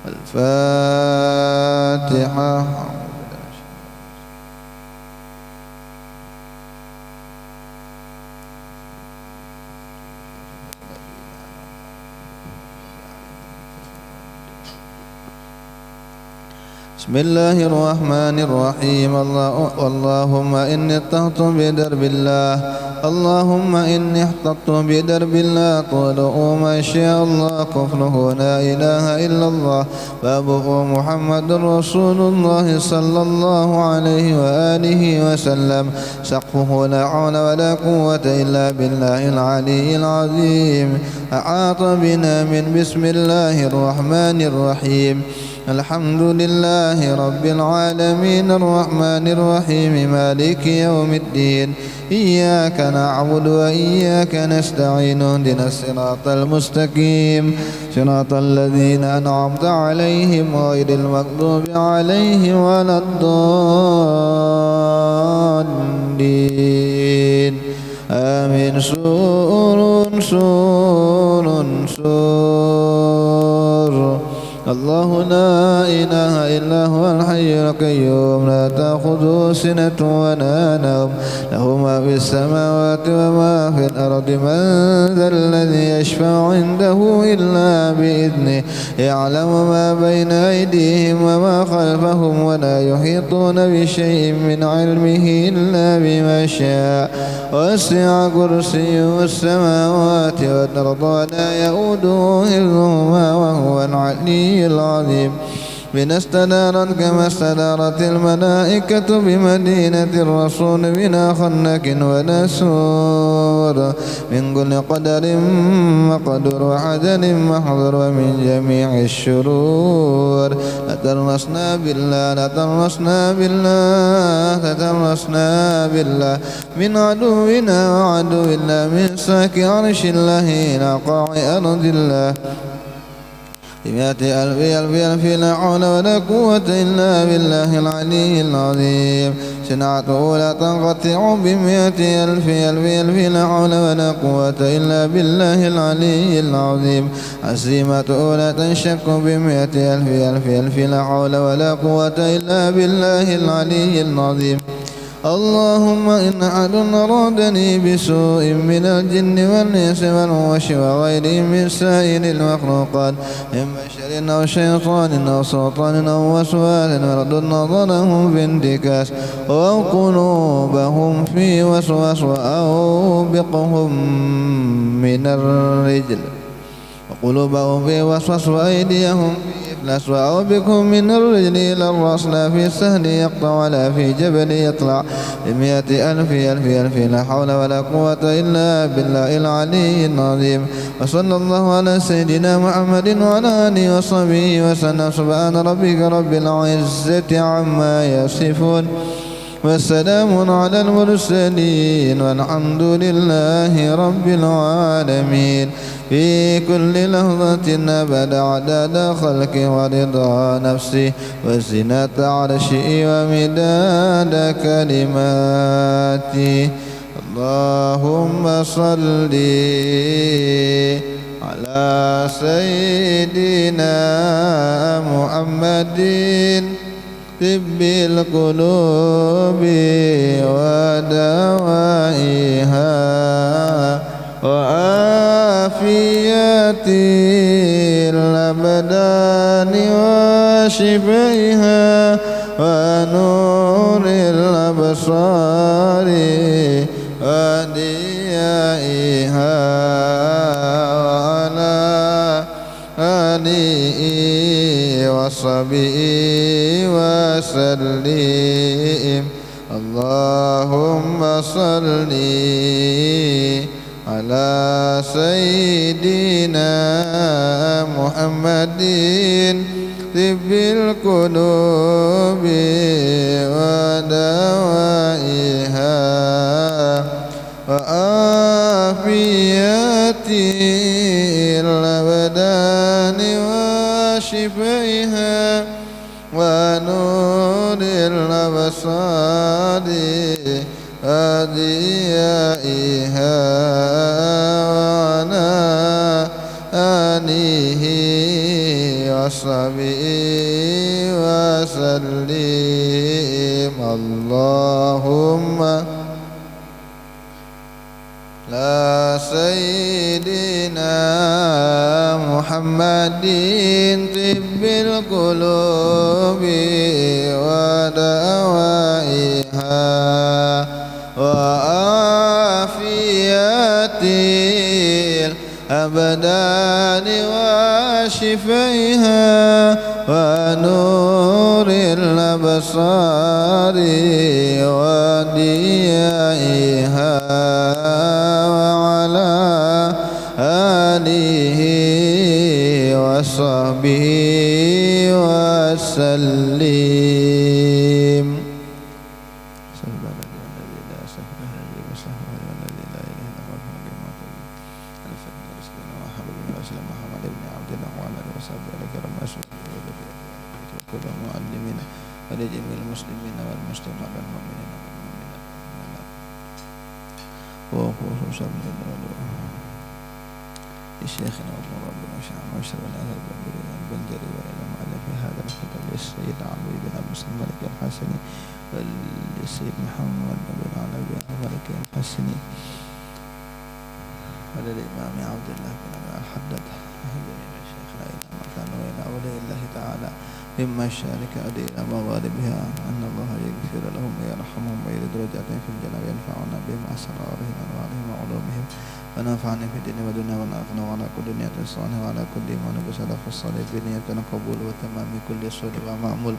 الفاتحة. بسم الله الرحمن الرحيم. اللهم إني احتطت بدرب الله، اللهم إني احتطت بدرب الله طوله ما شاء الله كفره لا إله إلا الله بابه محمد رسول الله صلى الله عليه وآله وسلم سقفه لا حول ولا قوة إلا بالله العلي العظيم. أحاط بنا من بسم الله الرحمن الرحيم. الحمد لله رب العالمين الرحمن الرحيم مالك يوم الدين. إياك نعبد وإياك نستعين اهدنا الصراط المستقيم صراط الذين أنعمت عليهم غير المغضوب عليهم ولا الضالين آمين. سور الله لا إله إلا هو الحي القيوم لا تأخذه سنة ولا نوم له ما في السماوات وما في الأرض. من ذا الذي يشفع عنده إلا بإذنه يعلم ما بين أيديهم وما خلفهم ولا يحيطون بشيء من علمه إلا بما شاء. وسع كرسيه السماوات والأرض ولا يؤوده حفظهما وهو العلي العظيم. بنا استدارت كما استدارت الملائكة بمدينة الرسول بلا خنك ولا سور من كل قدر مقدر وعدل محضر ومن جميع الشرور. لترسنا بالله من عدونا وعدو الله من ساك عرش الله إلى قاع أرض الله بمئة ألف لا حول ولا قوة إلا بالله العلي العظيم. صنعته لا تنقطع بمئة ألف لا حول ولا قوة إلا بالله العلي العظيم. عزيمته لا تنشق بمئة ألف لا حول ولا قوة إلا بالله العلي العظيم. اللهم إن أحد أرادني بسوء من الجن والإنس والوحش وغيرهم من سائر المخلوقات من بشر أو شيطان أو سلطان أو وسواس ورد نظرهم في انتكاس أو قلوبهم في وسواس وأوبقهم من الرجل وقلوبهم في وسوس وأيديهم الأسواء بكم من الرجل إلى الرأس لا في السهل يقطع ولا في جبل يطلع بمئة ألف لا حول ولا قوة إلا بالله العلي العظيم. وصلى الله على سيدنا محمد وعلى آله وصحبه وسلم. سبحان ربك رب العزة عما يصفون والسلام على المرسلين والحمد لله رب العالمين. في كل لحظة أبد عدد خلقه ورضا نفسه وزنة عرشه ومداد كلماته. اللهم صل على سيدنا محمد طب القلوب ودوائها وعافية الأبدان وشفائها ونور الأبصار وديائها وعلى آله وصحبه وسلم. اللهم صل على سيدنا محمد طب القلوب ودوائها وعافية الأبدان وشفائها ونور الأبصار وديائها وعلى آله وصحبه وسلم اللهم لا سيدنا محمد طب القلوب ودوائها وعافية الأبدان وشفيها ونور الأبصار وديائها وعلى آله وصحبه وسلم. ولجميع المسلمين والمسلمات والمؤمنين والمؤمنات وخصوصا لشيخنا ومربنا وشيخنا واشرف الأثر البنجري وإلى مؤلف هذا الكتاب للسيد علي بن أبي الملك الحسني وللسيد محمد بن علي بن الملك الحسني وللإمام عبد الله بن الحداد جميع شيخنا إلى مكان وإلى أولي الله تعالى مما شارك أدينا مغاربها أن الله يغفر لهم ويرحمهم ويرد درجاتهم في الجنة وينفعنا بهم أسرارهم وأنوارهم وعلومهم ونفعني في الدين والدنيا والآخرة وعلى كل نية صالحة وعلى كل إيمان بسلف الصالح بنية قبول وتمام كل سر ومعمول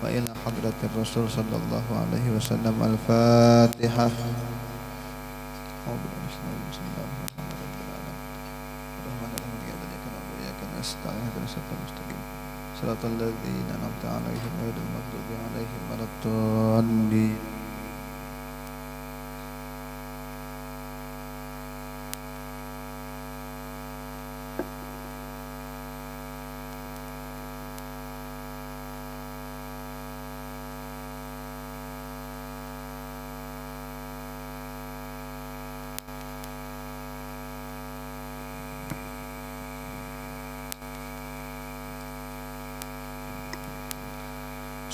وإلى حضرة الرسول صلى الله عليه وسلم. الفاتحة. بسم الله الرحمن الرحيم إياك نعبد وإياك نستعين اهدنا الصراط المستقيم صراط الذين أنعمت عليهم غير المغضوب عليهم ولا الضالين.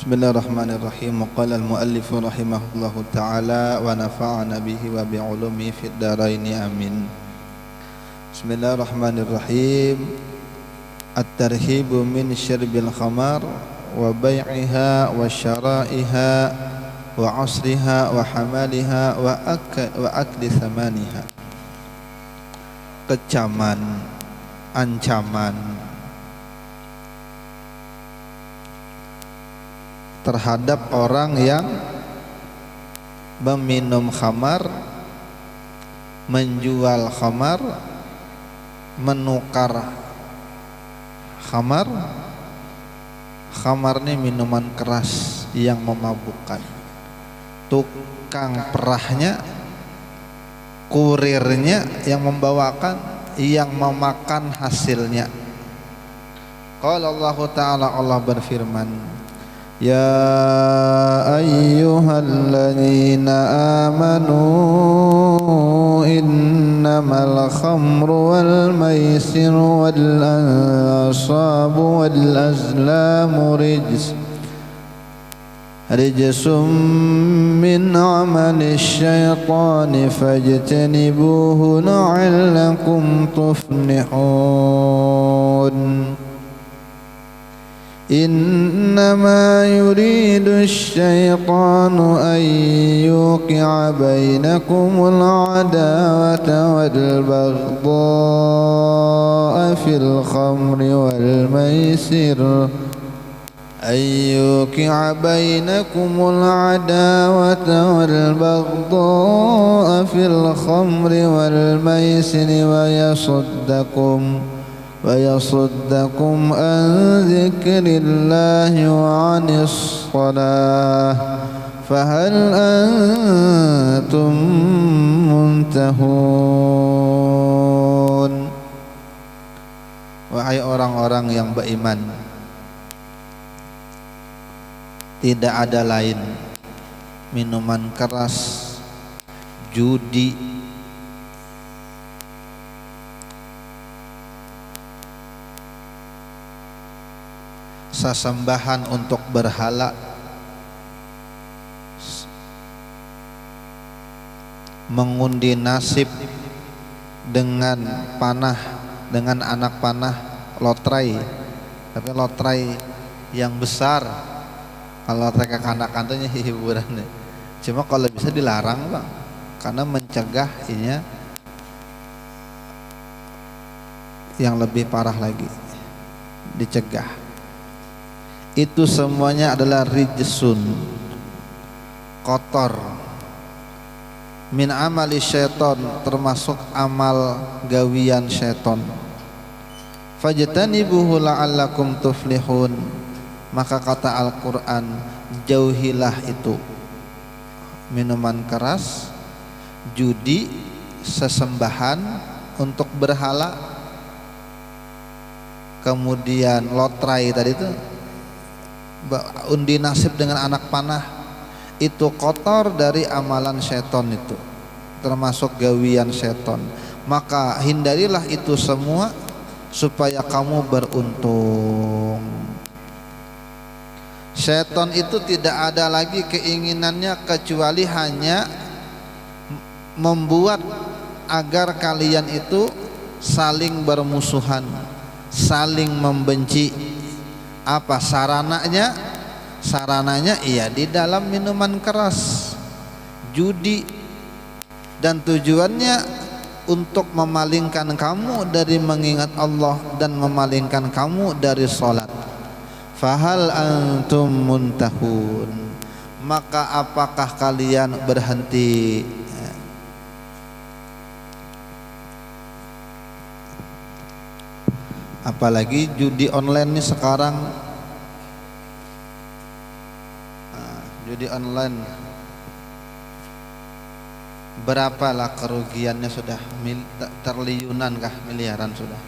Bismillahirrahmanirrahim. Qala al-muallif rahimahullahu ta'ala wa nafa'ana bihi wa bi'ulumi fid dharain amin. Bismillahirrahmanirrahim. At-tarhibu min syarbil khamar wa bai'iha wa syara'iha wa asriha wa hamaliha wa akli thamaniha. Kecaman, ancaman terhadap orang yang meminum khamar, menjual khamar, menukar khamar. Khamar ini minuman keras yang memabukkan. Tukang perahnya, kurirnya yang membawakan, yang memakan hasilnya. Qala Allah Ta'ala, Allah berfirman, Ya ayyuhalladzina amanu innamal khamru wal maisiru wal ansabu wal azlamu rijsum min amali syaitani fajtanibuhu la'allakum tuflihun. Innama yuridu asy-syaitanu an yuqi'a bainakumul adawata wal baghdha'a fil khamri wal maisir yuqi'a bainakumul adawata wal baghdha'a fil khamri wal maisir ويصدكم عن ذكر الله وعن الصلاة فهل أنتم منتهون. Wahai orang-orang yang beriman, tidak ada lain minuman keras, judi, sesembahan untuk berhala, mengundi nasib dengan panah, dengan anak panah, lotrai, tapi lotrai yang besar. Kalau lotrai kekanak-kanaknya hiburan, cuma kalau bisa dilarang bang, karena mencegah inya yang lebih parah lagi, dicegah. Itu semuanya adalah rijsun, kotor, min amali syaiton, termasuk amal gawian syaiton. Fajtanibuhu la'allakum tuflihun. Maka kata Al-Quran, jauhilah itu minuman keras, judi, sesembahan untuk berhala, kemudian lotrai tadi itu, undi nasib dengan anak panah, itu kotor dari amalan seton, itu termasuk gawian seton. Maka hindarilah itu semua supaya kamu beruntung. Seton itu tidak ada lagi keinginannya kecuali hanya membuat agar kalian itu saling bermusuhan, saling membenci. Apa sarananya? Sarananya iya di dalam minuman keras, judi, dan tujuannya untuk memalingkan kamu dari mengingat Allah dan memalingkan kamu dari sholat. Fahal antum muntahun, maka apakah kalian berhenti? Apalagi judi online nih sekarang, judi online berapalah kerugiannya, sudah triliunan kah, miliaran sudah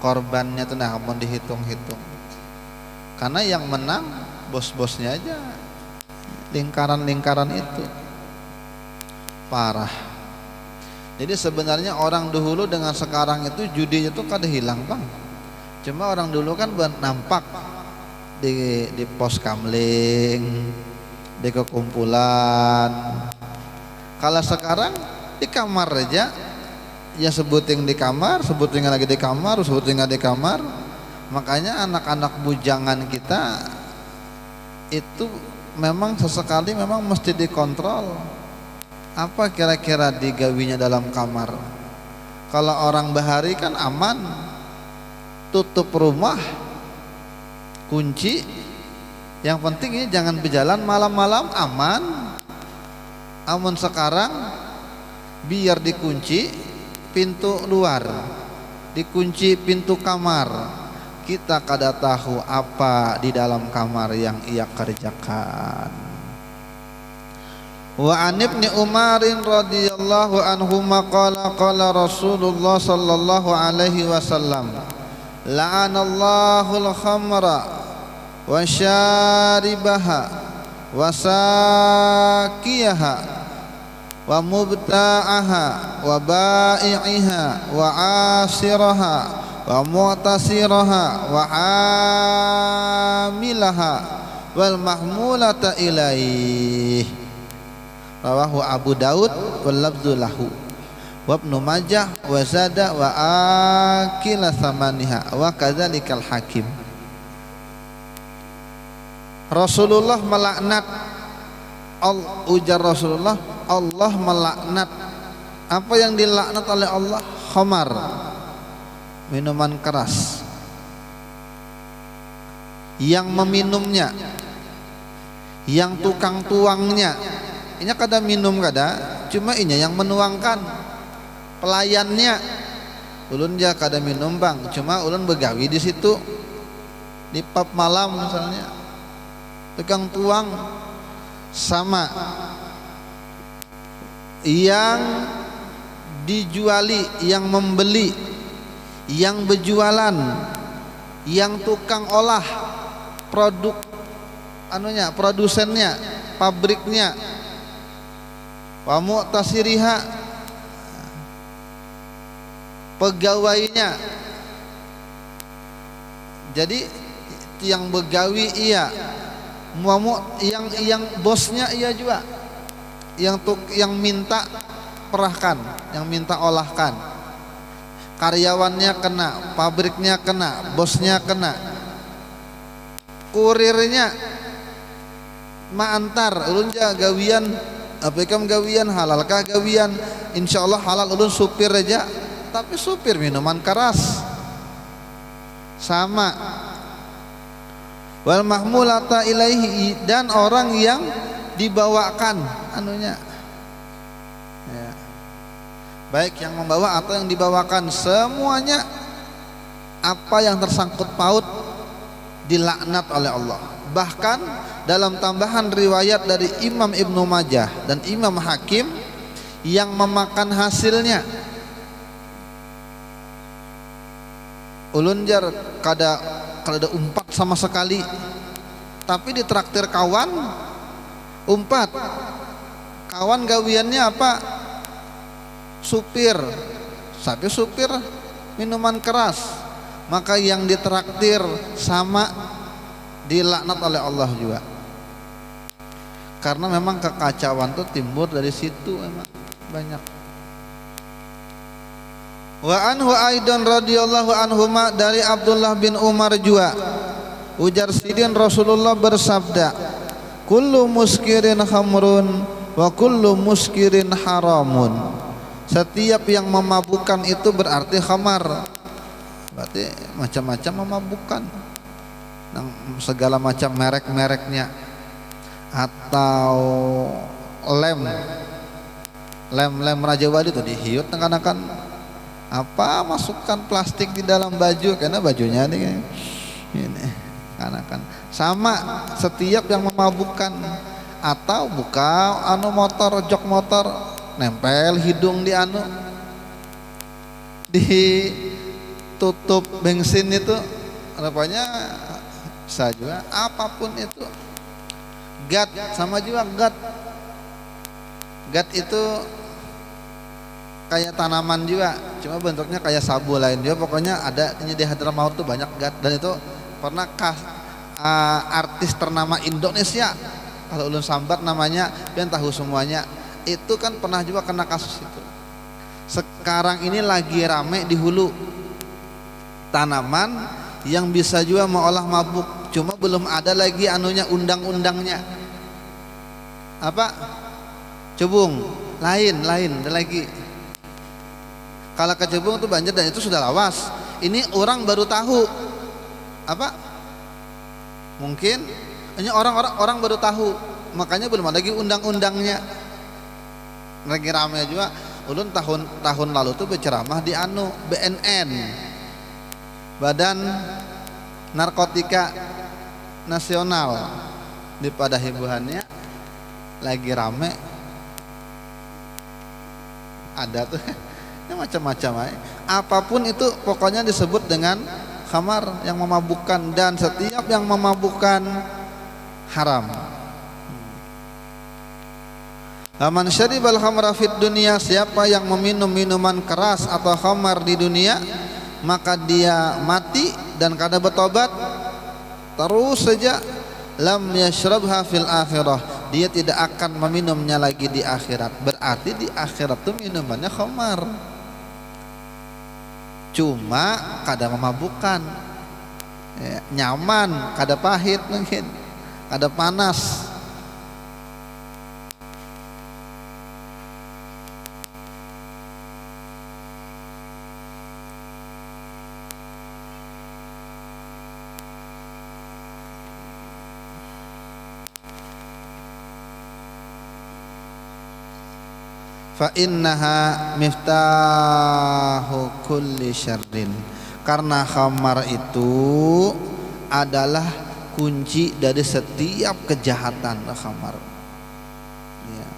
korbannya tuh, nah mau dihitung-hitung. Karena yang menang bos-bosnya aja, lingkaran-lingkaran itu parah. Jadi sebenarnya orang dahulu dengan sekarang itu judinya tuh kada hilang bang. Cuma orang dulu kan nampak di pos kamling, di kekumpulan. Kalau sekarang di kamar aja, ya sebuting di kamar, sebuting lagi di kamar, sebuting di kamar. Makanya anak-anak bujangan kita itu memang sesekali memang mesti dikontrol. Apa kira-kira digawinya dalam kamar? Kalau orang bahari kan aman, tutup rumah, kunci. Yang penting ini jangan berjalan malam-malam, aman. Amun sekarang biar dikunci pintu luar, dikunci pintu kamar. Kita kada tahu apa di dalam kamar yang ia kerjakan. Wa an ibni Umarin radhiyallahu anhuma qala qala Rasulullah sallallahu alaihi wasallam, la'anallahu al-khamra wa syaribaha wa saqiyaha wa mubta'aha wa ba'i'iha wa asiraha wa mu'tasiraha wa amilaha wal mahmulata ilaih. Rawahu Abu Daud wal lafdzu lahu wa Ibnu Majah wa zada wa akila thamaniha wa kadzalikal Hakim. Rasulullah melaknat, ujar Rasulullah, Allah melaknat. Apa yang dilaknat oleh Allah? Khamar, minuman keras. Yang meminumnya, yang tukang tuangnya, ini kada minum kada, cuma ini yang menuangkan, pelayannya. Ulun ja kada minum bang, cuma ulun begawi di situ di pub malam misalnya, tukang tuang. Sama yang dijuali, yang membeli, yang berjualan, yang tukang olah produk anunya, produsennya, pabriknya, wa mu'tasiriha, pegawainya. Jadi yang begawi iya, yang bosnya iya juga, yang minta perahkan, yang minta olahkan, karyawannya kena, pabriknya kena, bosnya kena, kurirnya maantar ulun ja gawian apa ikam gawian halalkah gawian, insyaallah halal ulun supir aja, tapi supir minuman keras sama. Wal mahmulata ilaihi, dan orang yang dibawakan anunya ya. Baik yang membawa atau yang dibawakan, semuanya apa yang tersangkut paut dilaknat oleh Allah. Bahkan dalam tambahan riwayat dari Imam Ibnu Majah dan Imam Hakim, yang memakan hasilnya ulun jar kada umpat sama sekali, tapi ditraktir kawan umpat. Kawan gawiannya apa? Supir, tapi supir minuman keras, maka yang ditraktir sama dilaknat oleh Allah juga. Karena memang kekacauan itu timbul dari situ, memang banyak. Wa anhu aidan radhiyallahu anhuma, dari Abdullah bin Umar juga, ujar sidin Rasulullah bersabda, kullu muskirin khamrun wa kullu muskirin haramun. Setiap yang memabukkan itu berarti khamar, berarti macam-macam memabukkan, segala macam merek-mereknya. Atau lem Raja Wali itu dihiut kan apa, masukkan plastik di dalam baju karena bajunya ini kan sama. Setiap yang memabukkan, atau buka motor, jok motor, nempel hidung di tutup bensin itu, rupanya bisa juga. Apapun itu, gat sama juga. Gat itu kayak tanaman juga, cuma bentuknya kayak sabu lain juga. Pokoknya ada di Hadramaut tuh banyak gat, dan itu pernah artis ternama Indonesia, kalau ulun sambat namanya, dan tahu semuanya, itu kan pernah juga kena kasus itu. Sekarang ini lagi rame di Hulu, tanaman yang bisa juga mengolah mabuk, cuma belum ada lagi undang-undangnya. Apa? Cebung, lain ada lagi. Kalau kecebung itu banjir, dan itu sudah lawas. Ini orang baru tahu. Apa? Mungkin ini orang baru tahu, makanya belum ada lagi undang-undangnya. Lagi ramai juga. Ulun tahun lalu tuh berceramah di BNN, Badan Narkotika Nasional, di pada hiburannya lagi rame. Ada tuh macam-macam, apapun itu pokoknya disebut dengan khamar, yang memabukkan, dan setiap yang memabukkan haram. Man syaribal khamra fid dunya, siapa yang meminum minuman keras atau khamar di dunia, maka dia mati dan kada bertobat terus saja, lam yashrabha fil akhirah, dia tidak akan meminumnya lagi di akhirat. Berarti di akhirat itu minumannya khamar, cuma kada memabukkan ya, nyaman, kada pahit, mungkin kada panas. Fa innaha miftahu kulli syarrin, karena khamar itu adalah kunci dari setiap kejahatan. Khamar ya.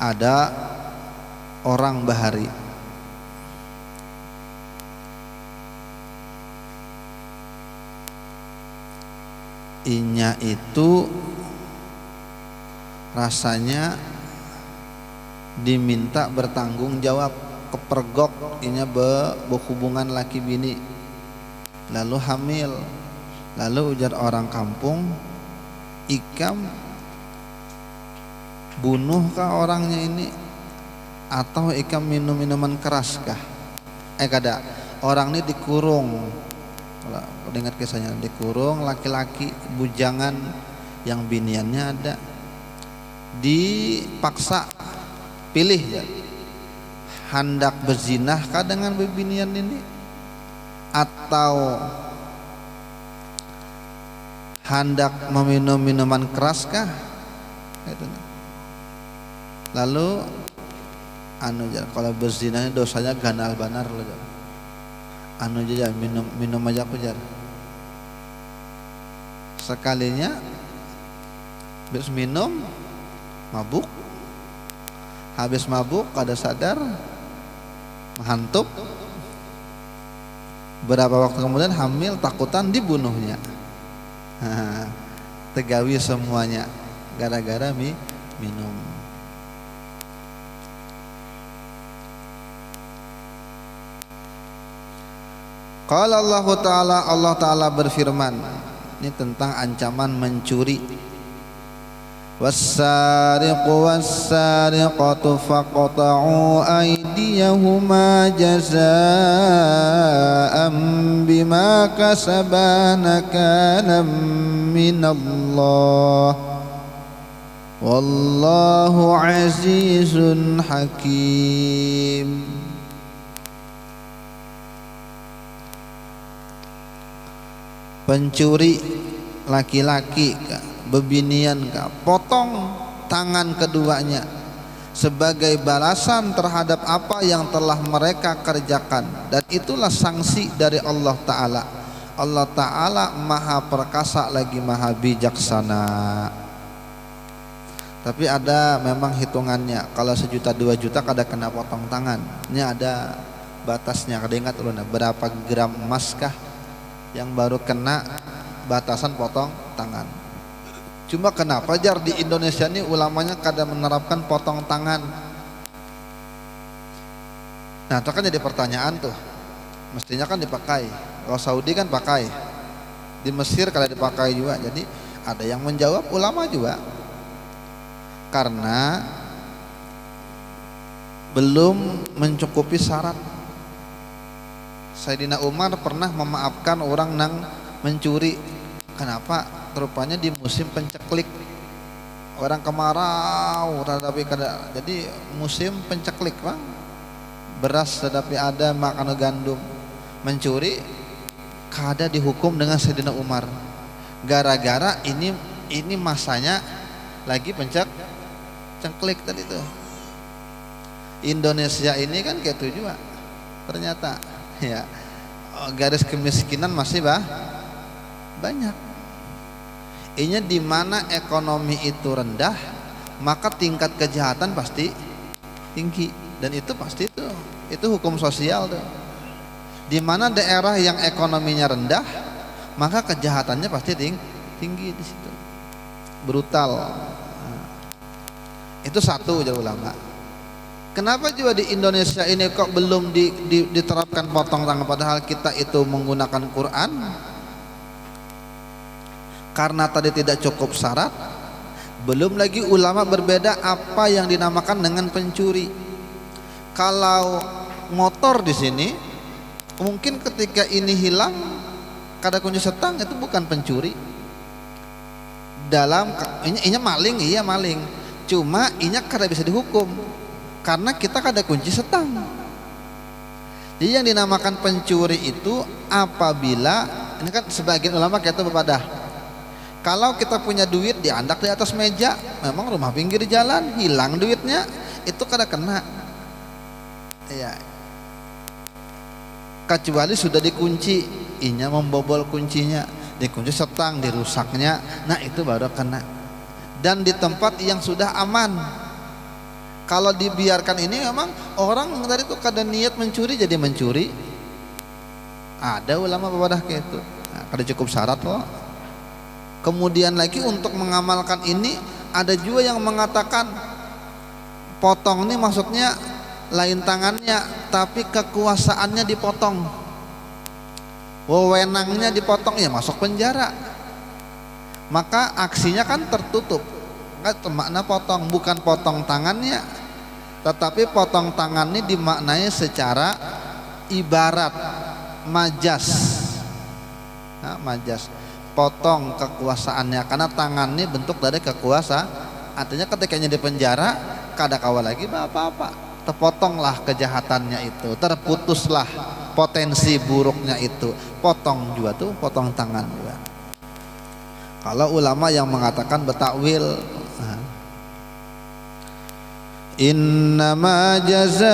Ada orang bahari inya itu rasanya diminta bertanggung jawab, kepergok inya berhubungan laki bini, lalu hamil. Lalu ujar orang kampung, ikam bunuhkah orangnya ini atau ikam minum minuman keras kah? Kada, orang ini dikurung. Kalau ingat kisahnya, dikurung laki-laki bujangan yang biniannya ada, dipaksa pilih ya, hendak berzinahkah dengan bebinian ini atau hendak meminum minuman keras kah? Gitu. Lalu kalau berzinah dosanya ganal banar loh. Minum aja aku jar. Sekalinya habis minum mabuk, habis mabuk kada sadar menghantup, berapa waktu kemudian hamil, takutan dibunuhnya. Tegawi semuanya gara-gara minum. Qala Allah Ta'ala berfirman, ini tentang ancaman mencuri. Was-sariqu was-sariqatu faqta'u aydiyahuma jazaa'an bima kasaba nakalan minallah wallahu azizun hakim. Pencuri laki-laki bebinian potong tangan keduanya sebagai balasan terhadap apa yang telah mereka kerjakan, dan itulah sanksi dari Allah Ta'ala. Allah Ta'ala maha perkasa lagi maha bijaksana. Tapi ada memang hitungannya, kalau 1 juta 2 juta kada kena potong tangan. Ini ada batasnya, kada ingat ulun berapa gram emas kah yang baru kena batasan potong tangan. Cuma kenapa jar di Indonesia ini ulamanya kada menerapkan potong tangan? Nah itu kan jadi pertanyaan tuh. Mestinya kan dipakai. Kalau Saudi kan pakai, di Mesir kada dipakai juga. Jadi ada yang menjawab ulama juga, karena belum mencukupi syarat. Sayyidina Umar pernah memaafkan orang nang mencuri. Kenapa? Rupanya di musim penceklik, orang kemarau tetapi kada, jadi musim penceklik bang, beras tetapi ada, makan gandum, mencuri kada dihukum dengan Sayyidina Umar. Gara-gara ini masanya lagi penceklik tadi tuh. Indonesia ini kan kayak itu juga ternyata ya, garis kemiskinan masih banyak. Ini di mana ekonomi itu rendah, maka tingkat kejahatan pasti tinggi, dan itu pasti itu hukum sosial tuh. Di mana daerah yang ekonominya rendah, maka kejahatannya pasti tinggi di situ, brutal. Nah, itu satu ujar ulama. Kenapa juga di Indonesia ini kok belum diterapkan potong tangan, padahal kita itu menggunakan Quran? Karena tadi tidak cukup syarat. Belum lagi ulama berbeda apa yang dinamakan dengan pencuri. Kalau motor di sini, mungkin ketika ini hilang kada kunci setang, itu bukan pencuri. Dalam ini maling, iya maling. Cuma ini kada bisa dihukum karena kita kada kunci setang. Jadi yang dinamakan pencuri itu apabila, ini kan sebagian ulama kata berbeda, kalau kita punya duit diandak di atas meja, memang rumah pinggir jalan, hilang duitnya, itu kada kena ya, kecuali sudah dikunci, inya membobol kuncinya, dikunci setang, dirusaknya, nah itu baru kena. Dan di tempat yang sudah aman. Kalau dibiarkan ini memang orang tadi itu kada niat mencuri jadi mencuri. Ada ulama berbeda kayak itu. Nah, kada cukup syarat loh. Kemudian lagi untuk mengamalkan ini ada juga yang mengatakan potong ini maksudnya lain tangannya tapi kekuasaannya dipotong. wewenangnya dipotong, ya masuk penjara. Maka aksinya kan tertutup. Makna potong bukan potong tangannya, tetapi potong tangannya dimaknai secara ibarat, majas. Nah, majas, potong kekuasaannya, karena tangannya bentuk dari kekuasaan. Artinya ketikanya di penjara, kada kawa lagi apa-apa, terpotonglah kejahatannya itu, terputuslah potensi buruknya itu, potong juga tuh, potong tangan juga. Kalau ulama yang mengatakan betakwil, innama jazaa'ul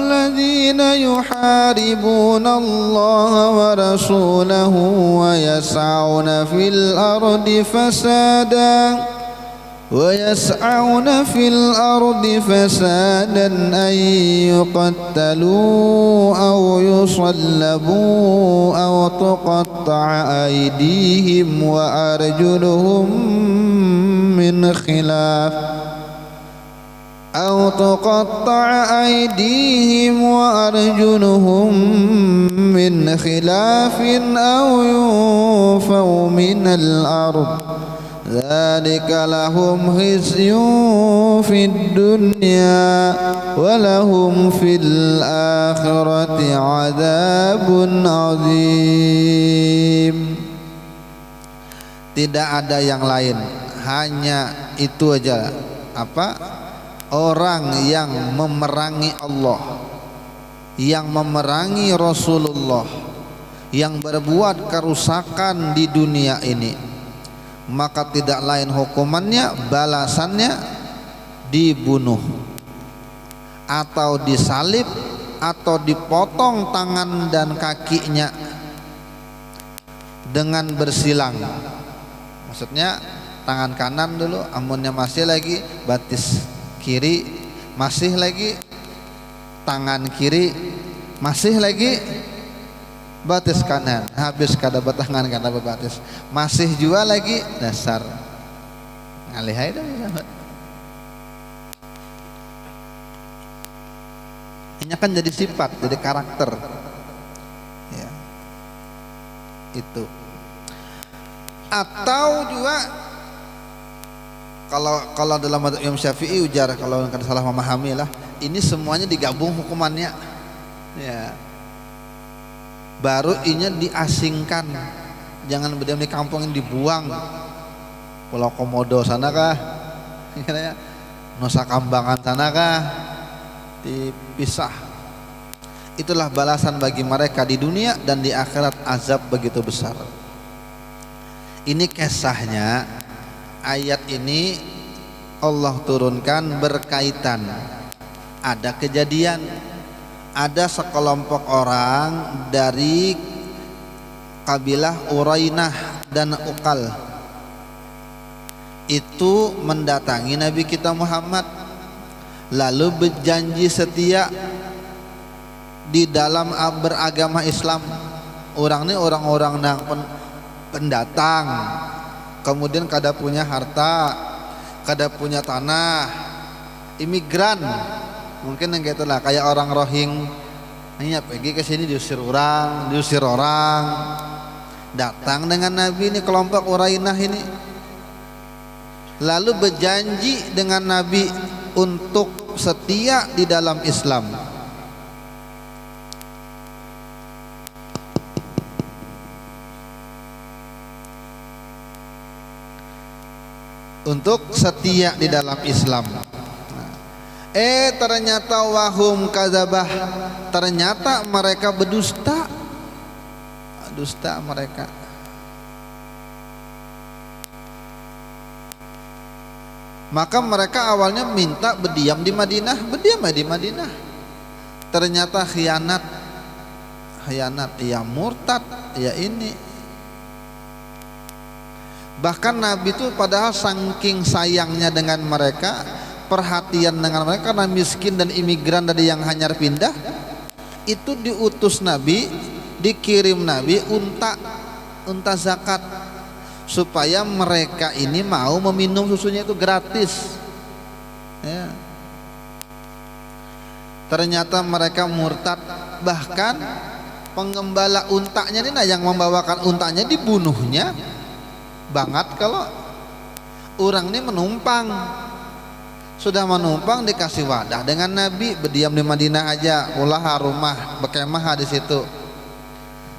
ladzina yuharibuna Allah wa rasulahu wa yas'auna fil ardi fasada ويسعون في الأرض فسادا أن يقتلوا أو يصلبوا أو تقطع أيديهم وأرجلهم من خلاف أو تقطع أيديهم وأرجلهم من خلاف أو ينفوا من الأرض ذلك لهم خزي في الدنيا ولهم في الآخرة عذاب عظيم. Tidak ada yang lain, hanya itu aja. Apa? Orang yang memerangi Allah, yang memerangi Rasulullah, yang berbuat kerusakan di dunia ini, maka tidak lain hukumannya, balasannya dibunuh atau disalib atau dipotong tangan dan kakinya dengan bersilang. Maksudnya tangan kanan dulu, amunnya masih lagi batis kiri, masih lagi tangan kiri, masih lagi batis kanan, habis kada batangan kada batis, masih juga lagi dasar ngalihai dah. Ini kan jadi sifat, jadi karakter ya, itu. Atau juga kalau dalam madzhab Imam Syafi'i ujar, kalau kada salah memahami lah, ini semuanya digabung hukumannya ya. Baru inya diasingkan, jangan berdiam di kampung yang dibuang, Pulau Komodo sana kah, Nusa Kambangan sana kah, dipisah. Itulah balasan bagi mereka di dunia, dan di akhirat azab begitu besar. Ini kisahnya. Ayat ini Allah turunkan berkaitan, ada kejadian, ada sekelompok orang dari kabilah Urainah dan Uqal itu mendatangi Nabi kita Muhammad, lalu berjanji setia di dalam beragama Islam. Orang ini orang-orang yang pendatang, kemudian kada punya harta, kada punya tanah, imigran. Mungkin yang gitu lah, kayak orang Rohingya pergi ke sini diusir orang, datang dengan Nabi ini kelompok Urainah ini, lalu berjanji dengan Nabi untuk setia di dalam Islam. Untuk setia di dalam Islam. Ternyata wahum kadzabah, ternyata mereka berdusta, dusta mereka. Maka mereka awalnya minta berdiam di Madinah, ternyata khianat, ya murtad, ya ini. Bahkan Nabi itu padahal saking sayangnya dengan mereka, perhatian dengan mereka, karena miskin dan imigran dari yang hanyar pindah, itu diutus Nabi, dikirim Nabi unta zakat, supaya mereka ini mau meminum susunya itu gratis ya. Ternyata mereka murtad. Bahkan penggembala untanya ini, nah yang membawakan untanya dibunuhnya banget kalau orang ini menumpang. Sudah menumpang dikasih wadah dengan Nabi, berdiam di Madinah aja, ulah rumah berkemah di situ.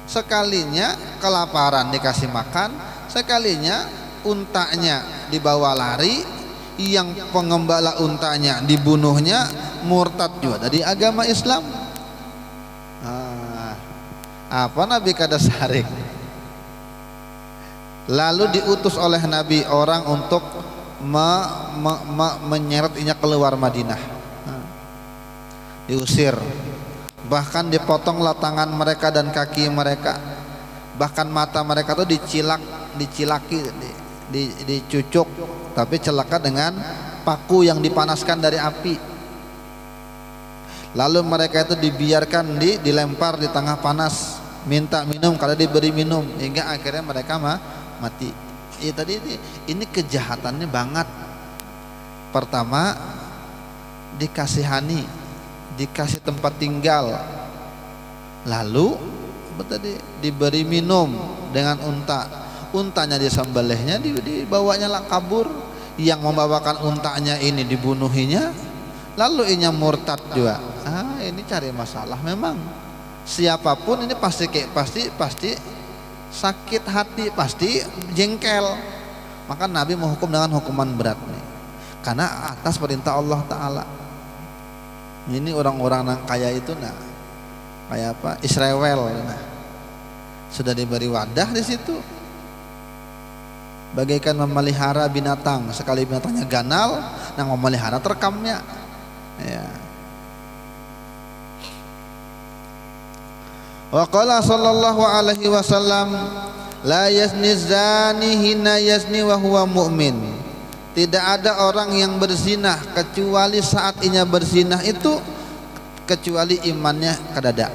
Sekalinya kelaparan dikasih makan, sekalinya untanya dibawa lari, yang penggembala untanya dibunuhnya, murtad juga dari agama Islam. Apa Nabi kada sarik? Lalu diutus oleh Nabi orang untuk menyeretnya keluar Madinah. Diusir, bahkan dipotonglah tangan mereka dan kaki mereka, bahkan mata mereka tuh dicilaki, dicucuk, tapi celaka dengan paku yang dipanaskan dari api. Lalu mereka itu dibiarkan dilempar di tengah panas, minta minum, kalau diberi minum, hingga akhirnya mereka mati. Ya tadi ini kejahatannya banget. Pertama dikasihani, dikasih tempat tinggal, lalu tadi diberi minum dengan untanya disembelihnya, dibawanya lah kabur. Yang membawakan untanya ini dibunuhinya, lalu inya murtad juga. Ini cari masalah memang. Siapapun ini pasti sakit hati, pasti jengkel. Maka Nabi menghukum dengan hukuman berat nih, karena atas perintah Allah Ta'ala. Ini orang-orang yang kaya itu, nah kayak apa, Israel, nah sudah diberi wadah di situ, bagaikan memelihara binatang. Sekali binatangnya ganal, nah memelihara terekamnya ya. Wa qala sallallahu alaihi wasallam, la yazni zani hina yazni wa huwa mu'min. Tidak ada orang yang berzinah kecuali saat inya berzinah itu kecuali imannya kadada.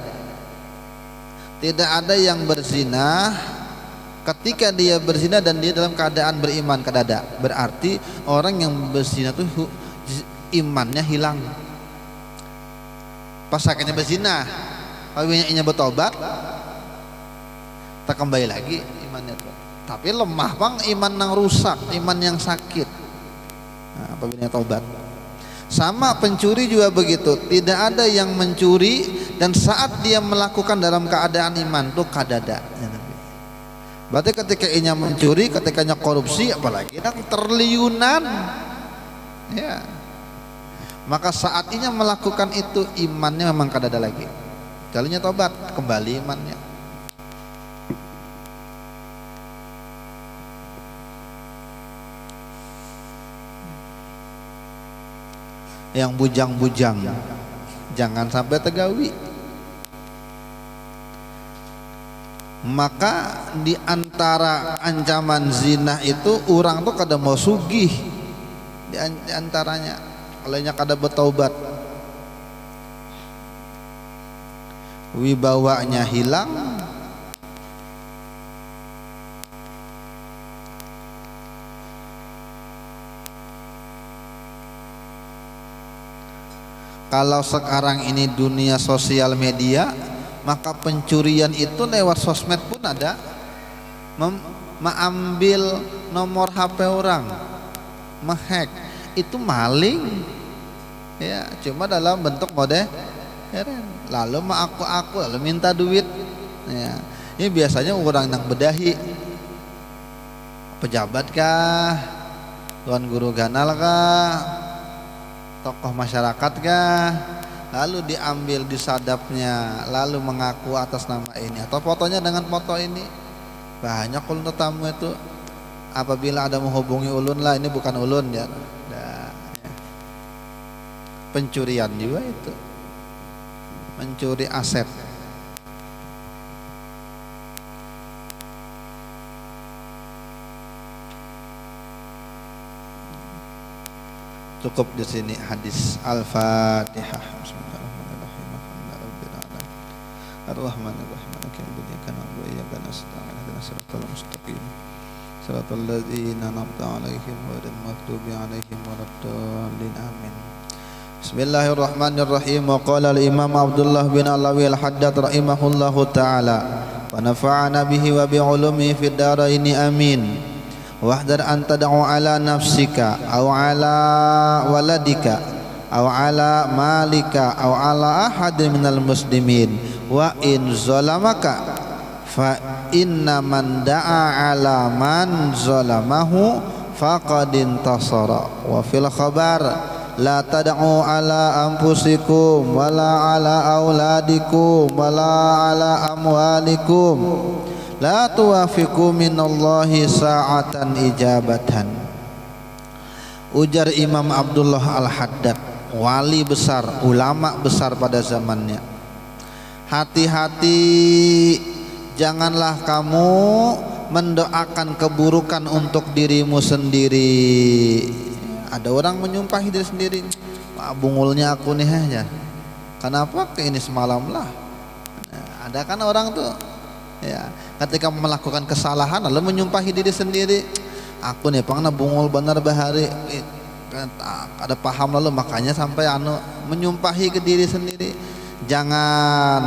Tidak ada yang berzinah ketika dia berzinah dan dia dalam keadaan beriman kadada. Berarti orang yang berzinah itu imannya hilang. Pas akhirnya berzinah, apabila inya bertobat, tak kembali lagi imannya tuh. Tapi lemah bang, iman yang rusak, iman yang sakit. Nah, apabila tobat. Sama pencuri juga begitu. Tidak ada yang mencuri dan saat dia melakukan dalam keadaan iman tuh kadada. Berarti ketika inya mencuri, ketika inya korupsi, apalagi terliunan, ya. Maka saat inya melakukan itu imannya memang kadada lagi. Kalinya tobat, kembali imannya. Yang bujang-bujang jangan sampai tegawi. Maka di antara ancaman zina itu orang tuh kada mau sugih, di antaranya kalau nya kada bertaubat, wibawanya hilang, kalau sekarang ini dunia sosial media, maka pencurian itu lewat sosmed pun ada. Mengambil nomor HP orang, menghack, itu maling ya, cuma dalam bentuk modern. Lalu aku lalu minta duit ya. Ini biasanya orang yang bedahi, pejabat kah, tuan guru ganal kah, tokoh masyarakat kah, lalu diambil disadapnya, lalu mengaku atas nama ini atau fotonya dengan foto ini. Banyak ulun tamu itu apabila ada menghubungi ulun lah, ini bukan ulun ya. Pencurian juga itu, mencuri aset. Cukup di sini hadis. Al-Fatihah. Bismillahirrahmanirrahim. Ar-Rahmanir-Rahim. Maliki yaumiddin. Na'budu wa iyyaka nasta'in. Ihdinas siratal mustaqim. Siratal ladzina an'amta 'alaihim ghairil maghdubi 'alaihim waladdallin. Amin. Bismillahirrahmanirrahim. Wa qala al-Imam Abdullah bin Alawi al-Haddad rahimahullahu ta'ala wa nafa'ana bihi wa bi ulumihi fid dharaini amin. Wahdar an tad'u ala nafsika aw ala waladika aw ala malika aw ala ahadin minal muslimin wa in zalamaka fa inna man da'a ala man zalamahu faqad intasara. Wa fil khabar la tad'u ala anfusikum wala ala auladikum wala ala amwalikum la tuwafiqu minallahi sa'atan ijabatan. Ujar Imam Abdullah Al-Haddad, wali besar, ulama besar pada zamannya. Hati-hati, janganlah kamu mendoakan keburukan untuk dirimu sendiri. Ada orang menyumpahi diri sendiri, wah bungulnya aku nih aja, kenapa ke ini semalam lah. Nah, ada kan orang tuh ya, ketika melakukan kesalahan lalu menyumpahi diri sendiri, aku nih pernah bungul benar bahari, ada paham lalu makanya sampai menyumpahi ke diri sendiri. Jangan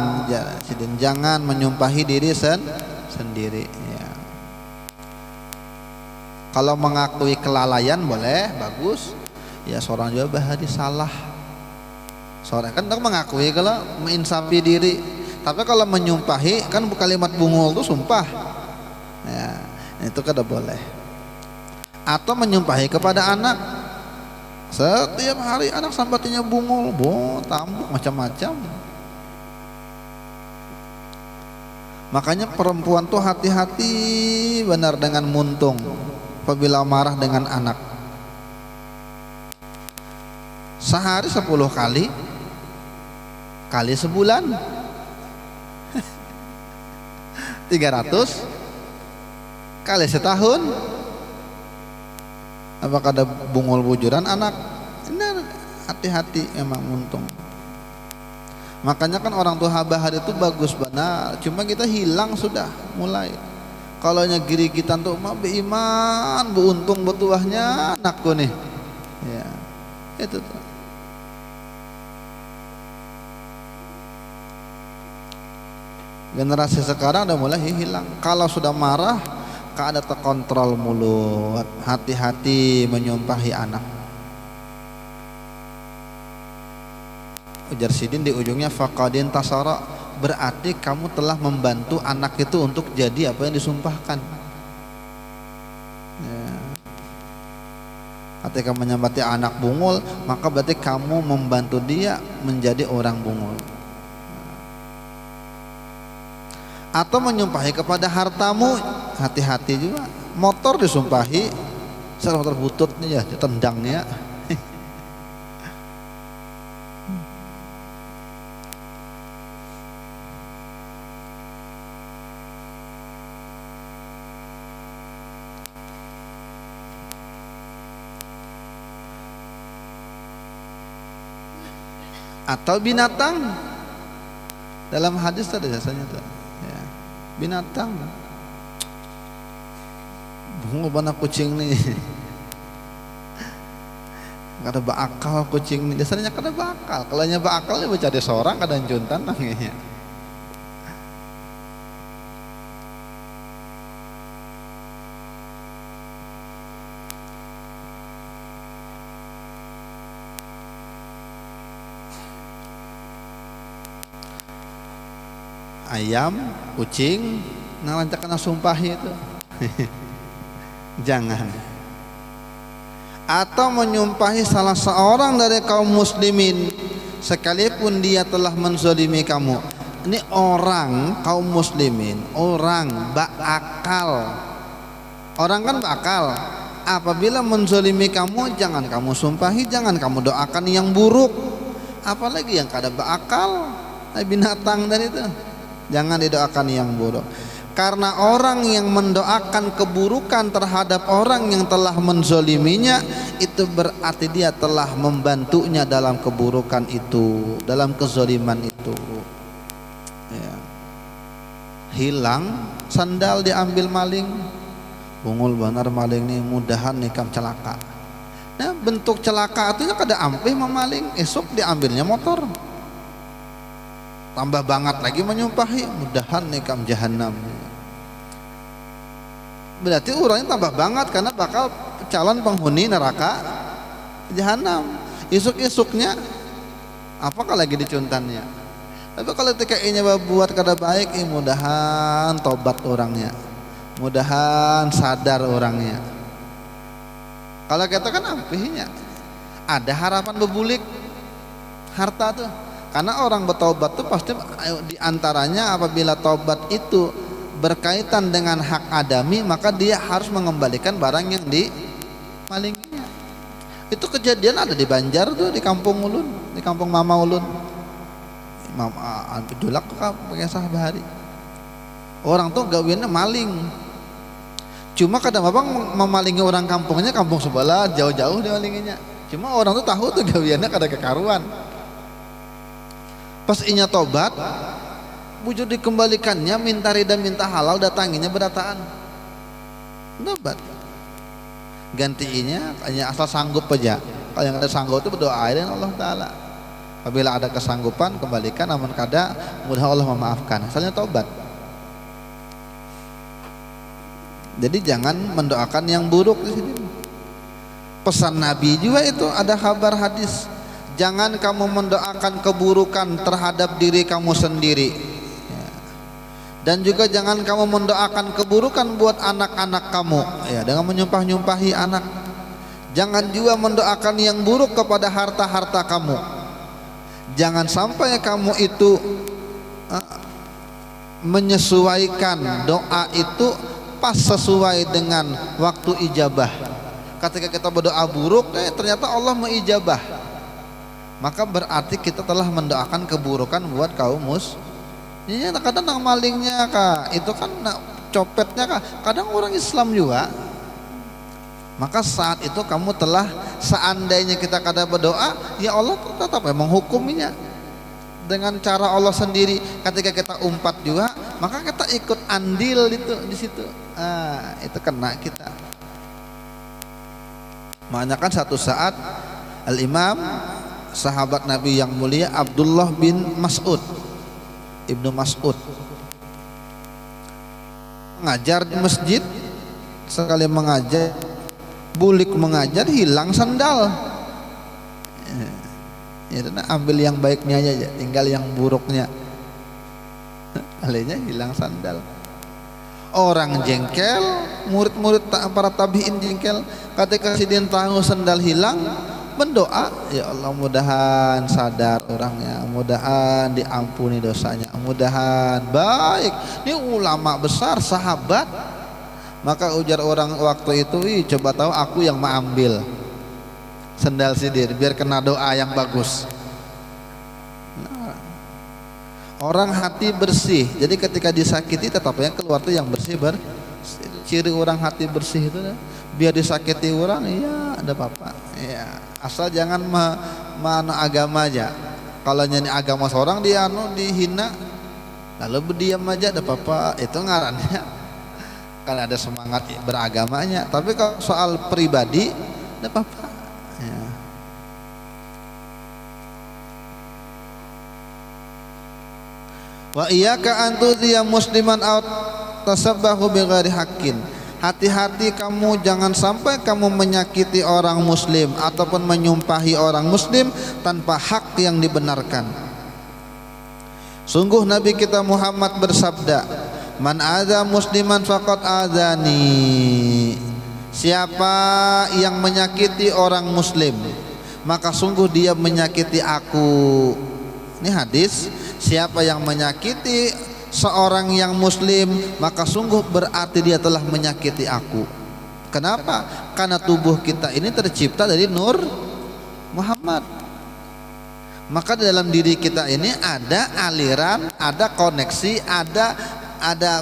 menyumpahi diri sendiri ya. Kalau mengakui kelalaian boleh, bagus. Ya seorang juga bahari salah. Seorang kan mengakui kalau menginsafi diri. Tapi kalau menyumpahi kan kalimat bungul itu sumpah. Ya, itu kada boleh. Atau menyumpahi kepada anak. Setiap hari anak sambatnya bungul, tambuk macam-macam. Makanya perempuan tuh hati-hati benar dengan muntung apabila marah dengan anak. Sehari 10 kali, kali sebulan 300 kali setahun. Apakah ada bungul bujuran anak? Benar, hati-hati emang muntung. Makanya kan orang tua bahar itu bagus benar, cuma kita hilang sudah mulai. Kalau nyegiri kita tuh mah beiman, beruntung betuahnya anakku nih. Ya, itu tuh. Generasi sekarang udah mulai hilang. Kalau sudah marah, ada terkontrol mulut. Hati-hati menyumpahi anak. Ujar Sidin di ujungnya faqadin tasara, berarti kamu telah membantu anak itu untuk jadi apa yang disumpahkan ya. Ketika menyambati anak bungul, maka berarti kamu membantu dia menjadi orang bungul. Atau menyumpahi kepada hartamu, hati-hati juga. Motor disumpahi, saya motor butut nih ya, ditendangnya. Atau binatang, dalam hadis ada jasanya tuh ya. Binatang bungul bana kucing nih kada bakal kucing nih, dasarnya kada bakal. Kalau nya bakal dia mencari seorang kada juntan nangnya. Ayam, kucing, ngalancak kena sumpahi itu. Jangan. Atau menyumpahi salah seorang dari kaum muslimin sekalipun dia telah menzalimi kamu. Ini orang kaum muslimin, orang bakal. Orang kan bakal. Apabila menzalimi kamu, jangan kamu sumpahi, jangan kamu doakan yang buruk. Apalagi yang kada bakal, binatang dari itu. Jangan didoakan yang buruk. Karena orang yang mendoakan keburukan terhadap orang yang telah menzoliminya, itu berarti dia telah membantunya dalam keburukan itu, dalam kezoliman itu ya. Hilang sandal diambil maling, bungul benar maling nih, mudahan nih kam celaka. Nah, bentuk celaka itu kada ampih memaling, esok diambilnya motor. Tambah banget lagi menyumpahi, mudahan nikam jahanam. Berarti orangnya tambah banget karena bakal calon penghuni neraka jahanam. Isuk-isuknya apakah lagi dicuntannya. Tapi kalau TKI-nya buat kada baik, mudahan tobat orangnya, mudahan sadar orangnya. Kalau kita kan ampihnya ada harapan bebulik harta tuh, karena orang bertobat tuh pasti diantaranya apabila tobat itu berkaitan dengan hak adami, maka dia harus mengembalikan barang yang dimalinginya. Itu kejadian ada di Banjar tuh, di kampung ulun, di kampung Mama ulun. Mama julak pakai sahbahari. Orang tuh gawiannya maling. Cuma kadang abang memalingi orang kampungnya, kampung sebelah jauh-jauh dia malinginya. Cuma orang tuh tahu tuh gawiannya kada kekaruan. Pas inya tobat, bujur dikembalikannya, minta ridha minta halal, datanginya berdataan. Tobat. Gantiinya hanya asal sanggup aja. Kalau yang ada sanggup itu berdoa dengan Allah Ta'ala. Apabila ada kesanggupan kembalikan, namun kada mudah Allah memaafkan. Asalnya tobat. Jadi jangan mendoakan yang buruk di sini. Pesan Nabi juga itu ada kabar hadis. Jangan kamu mendoakan keburukan terhadap diri kamu sendiri. Dan juga jangan kamu mendoakan keburukan buat anak-anak kamu, ya, dengan menyumpah-nyumpahi anak. Jangan juga mendoakan yang buruk kepada harta-harta kamu. Jangan sampai kamu itu menyesuaikan doa itu pas sesuai dengan waktu ijabah. Ketika kita berdoa buruk, ternyata Allah mengijabah, maka berarti kita telah mendoakan keburukan buat kaum ini kadang nang malingnya kak, itu kan copetnya kak, kadang orang Islam juga. Maka saat itu kamu telah, seandainya kita kada berdoa, ya Allah tetap menghukuminya dengan cara Allah sendiri. Ketika kita umpat juga, maka kita ikut andil itu di situ. Itu kena kita. Makanya kan satu saat Al-Imam sahabat Nabi yang mulia Abdullah bin Mas'ud, Ibnu Mas'ud, ngajar di masjid. Sekali mengajar, bulik mengajar, hilang sandal. Ya, ambil yang baiknya aja, tinggal yang buruknya. Alihnya hilang sandal. Orang jengkel, murid-murid para tabiin jengkel. Ketika sidin tahu sandal hilang, berdoa, ya Allah mudahan sadar orangnya, mudahan diampuni dosanya, mudahan baik. Ini ulama besar, sahabat. Maka ujar orang waktu itu, coba tahu aku yang mengambil sendal sidir biar kena doa yang bagus. Orang hati bersih, jadi ketika disakiti tetap yang keluar tuh yang bersih. Ciri orang hati bersih itu, biar disakiti orang, iya ada apa-apa, ya asal jangan mana agama aja. Kalau nyanyi agama seorang dia dihina, lalu berdiam aja ada apa-apa, itu ngarannya kan ada semangat beragamanya. Tapi kalau soal pribadi ada apa-apa, ya. Wa iyyaka an tudhiya musliman aw tasabbahu bighairi haqqin. Hati-hati kamu, jangan sampai kamu menyakiti orang muslim ataupun menyumpahi orang muslim tanpa hak yang dibenarkan. Sungguh Nabi kita Muhammad bersabda, man adza musliman faqad adzani. Siapa yang menyakiti orang muslim, maka sungguh dia menyakiti aku. Ini hadis. Siapa yang menyakiti seorang yang muslim, maka sungguh berarti dia telah menyakiti aku. Kenapa? Karena tubuh kita ini tercipta dari nur Muhammad. Maka dalam diri kita ini ada aliran, ada koneksi, ada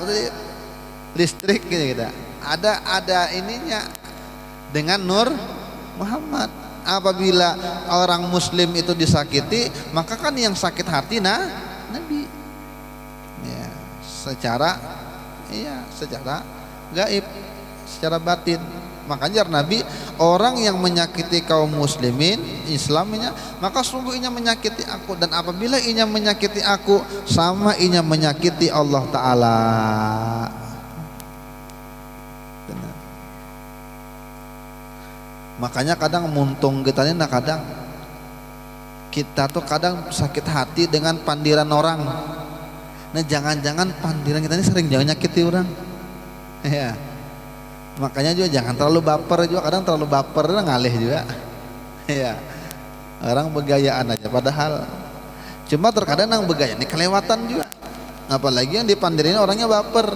listrik gitu. Ada ininya dengan nur Muhammad. Apabila orang muslim itu disakiti, maka kan yang sakit hati Nabi. Ya, secara gaib, secara batin. Makanya Nabi, orang yang menyakiti kaum muslimin Islamnya, maka sungguh inya menyakiti aku, dan apabila inya menyakiti aku, sama inya menyakiti Allah Ta'ala. Makanya kadang muntung kita ini, kadang kita tuh kadang sakit hati dengan pandiran orang. Nah, jangan-jangan pandiran kita ini sering jangan nyakiti orang. Ya. Makanya juga jangan terlalu baper juga, kadang terlalu baper ngalih juga. Ya. Orang begayaan aja, padahal cuma terkadang yang begaya ini kelewatan juga. Apalagi yang dipandirin orangnya baper.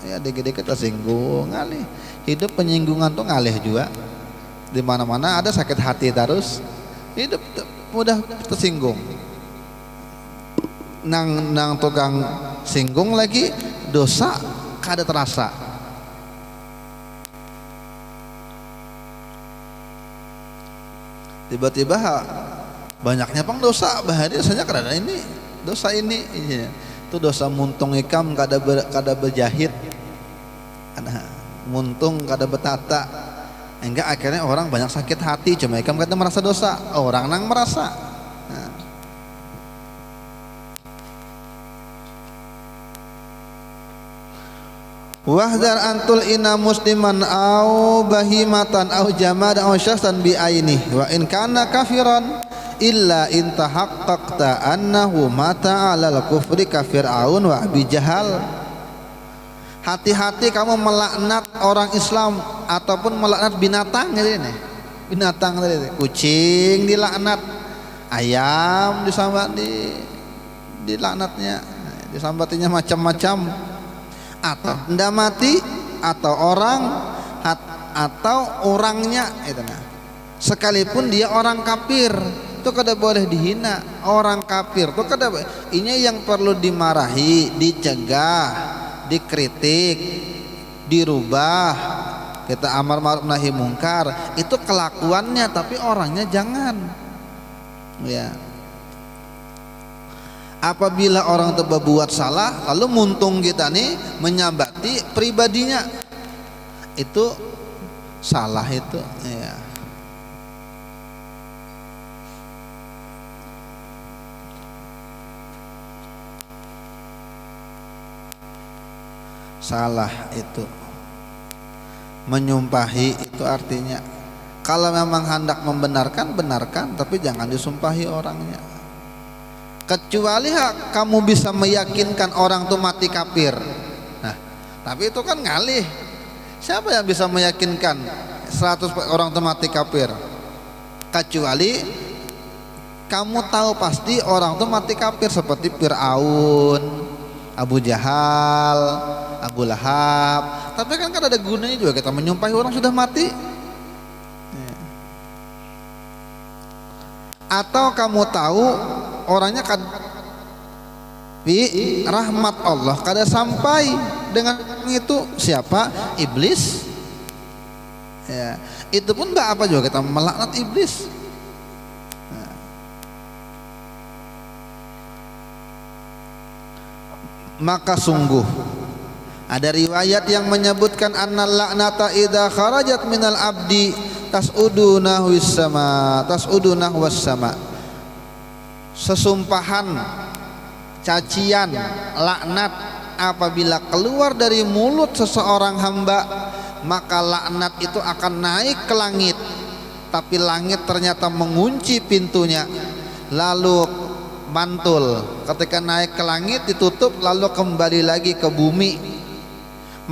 Ya, dikit-dikit tersinggung, ngalih. Hidup penyinggungan tuh ngalih juga. Di mana-mana ada sakit hati terus, hidup mudah tersinggung. Nang tukang singgung lagi, dosa kada terasa. Tiba-tiba banyaknya pang dosa, bahasanya karena ini dosa ini, itu dosa muntung ikam kada berjahit, muntung kada betata. Enggak, akhirnya orang banyak sakit hati, cuma ikam kata merasa dosa, orang nang merasa. Nah. Wahdar antul ina musliman au bahimatan au jamad au syakhsan bi aini wa in kana kafiran illa in tahaqqaqta annahu mata 'alal kufri kafir'aun wa abi jahal. Hati-hati kamu melaknat orang Islam ataupun melaknat binatang gitu nih. Binatang tadi, kucing dilaknat, ayam dilaknatnya, disambatinya macam-macam, atau benda mati, atau orang, atau orangnya itu nah. Sekalipun dia orang kafir, itu kada boleh dihina. Orang kafir itu kada, ini yang perlu dimarahi, dicegah, dikritik, dirubah, kita amar ma'ruf nahi mungkar, itu kelakuannya, tapi orangnya jangan. Ya. Apabila orang itu berbuat salah, lalu muntung kita nih menyambati pribadinya, itu salah itu. Ya. Salah itu menyumpahi, itu artinya kalau memang hendak membenarkan, benarkan, tapi jangan disumpahi orangnya. Kecuali kamu bisa meyakinkan orang itu mati kafir. Nah, tapi itu kan ngalih. Siapa yang bisa meyakinkan 100 orang itu mati kafir? Kecuali kamu tahu pasti orang itu mati kafir, seperti Fir'aun, Abu Jahal, Abu Lahab. Tapi kan ada gunanya juga kita menyumpahi orang sudah mati. Atau kamu tahu orangnya kan rahmat Allah kada sampai dengan itu, siapa? Iblis. Ya, itu pun enggak apa juga kita melaknat iblis. Maka sungguh ada riwayat yang menyebutkan annal la'nata idza kharajat minal abdi tas'uduna was sama. Sesumpahan, cacian, laknat apabila keluar dari mulut seseorang hamba, maka laknat itu akan naik ke langit, tapi langit ternyata mengunci pintunya, lalu mantul. Ketika naik ke langit ditutup, lalu kembali lagi ke bumi,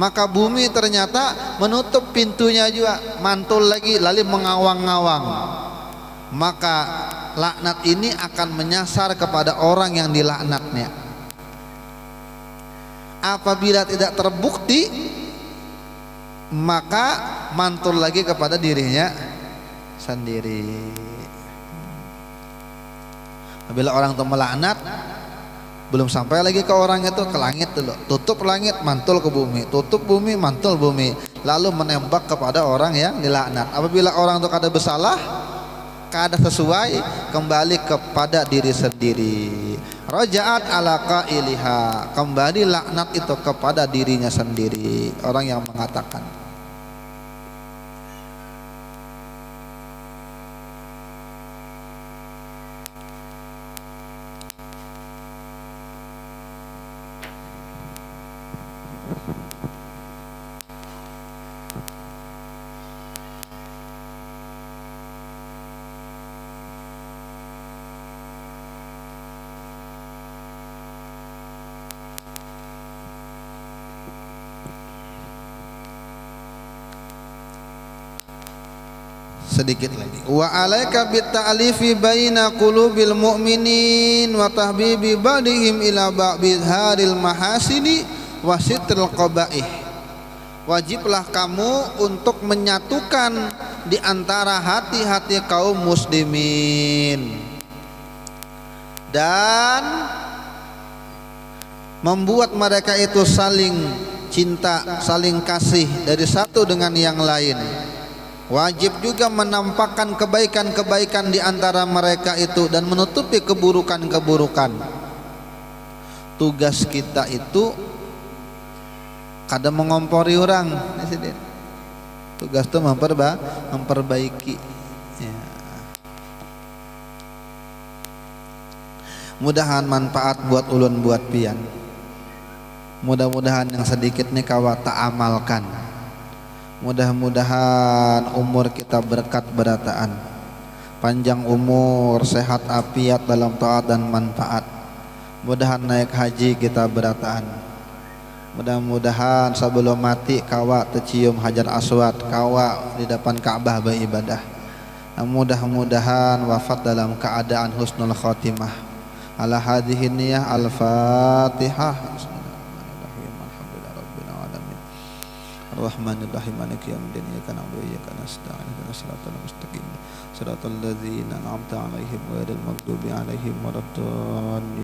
maka bumi ternyata menutup pintunya juga, mantul lagi, lalu mengawang-awang. Maka laknat ini akan menyasar kepada orang yang dilaknatnya. Apabila tidak terbukti, maka mantul lagi kepada dirinya sendiri. Apabila orang itu melaknat, belum sampai lagi ke orang itu, ke langit dulu, tutup langit, mantul ke bumi, tutup bumi, mantul bumi, lalu menembak kepada orang yang dilaknat. Apabila orang itu kada bersalah, kada sesuai, kembali kepada diri sendiri. Raja'at ala qailiha, kembali laknat itu kepada dirinya sendiri, orang yang mengatakan. Sedikit lagi. Wa alaika bit ta'alifi baina qulubil mu'minin wa tahbibi ba'dihim ila ba'd haril mahasini wa sitril qabaih. Wajiblah kamu untuk menyatukan di antara hati-hati kaum muslimin dan membuat mereka itu saling cinta, saling kasih dari satu dengan yang lain. Wajib juga menampakkan kebaikan-kebaikan di antara mereka itu dan menutupi keburukan-keburukan. Tugas kita itu kadang mengompori orang. Tugas itu memperbaiki. Ya. Mudahan manfaat buat ulun buat pian. Mudah-mudahan yang sedikit nih kawa tak amalkan. Mudah-mudahan umur kita berkat berataan, panjang umur, sehat afiat dalam taat dan manfaat. Mudahan naik haji kita berataan. Mudah-mudahan sebelum mati kawa tercium hajar aswad, kawa di depan Ka'bah beribadah. Mudah-mudahan wafat dalam keadaan husnul khotimah. Ala hadhihi niyah al-Fatihah. Ar-Rahmanir-Rahim Maliki yaumiddin iyyaka na'budu wa iyyaka nasta'in ihdinas siratal mustaqim siratal ladzina an'amta 'alaihim ghairil maghdubi 'alaihim waladdallin.